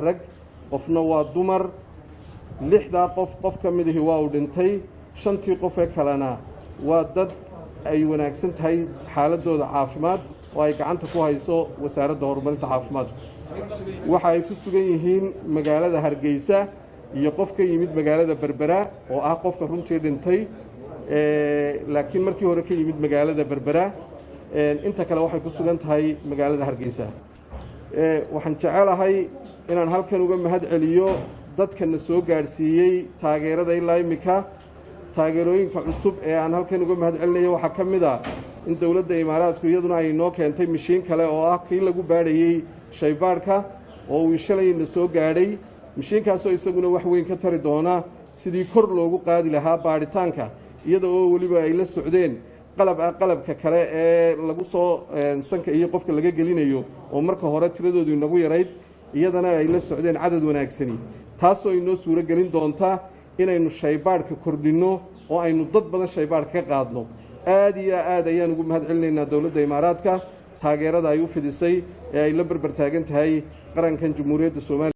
rag qofna waa dumar 6 qof ka mid ah waa u dhintay 5 qof ee kalena waa dad ay wanaagsan tahay xaaladooda caafimaad oo ay gacanta ku hayso wasaaradda horumarinta caafimaadka waxa ay ku sugan yihiin magaalada Hargeysa iyo qof ka yimid magaalada Berbera oo ah qofka runtii dhintay laakiin markii hore ka yimid magaalada Berbera inta kale waxay ku sugan tahay magaalada Hargeysa waxaan jecelahay inaan halkan uga mahad celiyo dadkana soo gaarsiiyay taageerada ilaa imika taageerooyinka cusub ee aan halkan uga mahad celinayo waxa ka mid ah in dawladda Imaaraadku iyaduna ay noo keentay mishiin kale oo ah kii lagu baadhayay shaybaarka oo uu shalayna soo gaadhay mishiinkaas oo isaguna wax weyn ka tari doona sidii kor loogu qaadi lahaa baaritaanka iyada oo waliba ay la socdeen qalabka kale ee lagu soo sanka iyo qofka laga gelinayo oo marka hore tiradoodu inagu yarayd iyadana ay la socdeen cadad wanaagsani taasoo inoo suuro gelin doonta inaynu shaybaarka kordhino oo aynu dad badan shaybaarka ka qaadno aad iyo aad ayaan ugu mahad celinaynaa dawladda Imaaraadka taageerada ay u fidisay ee ay la barbar taagan tahay qarankan Jamhuuriyadda Soomaaliya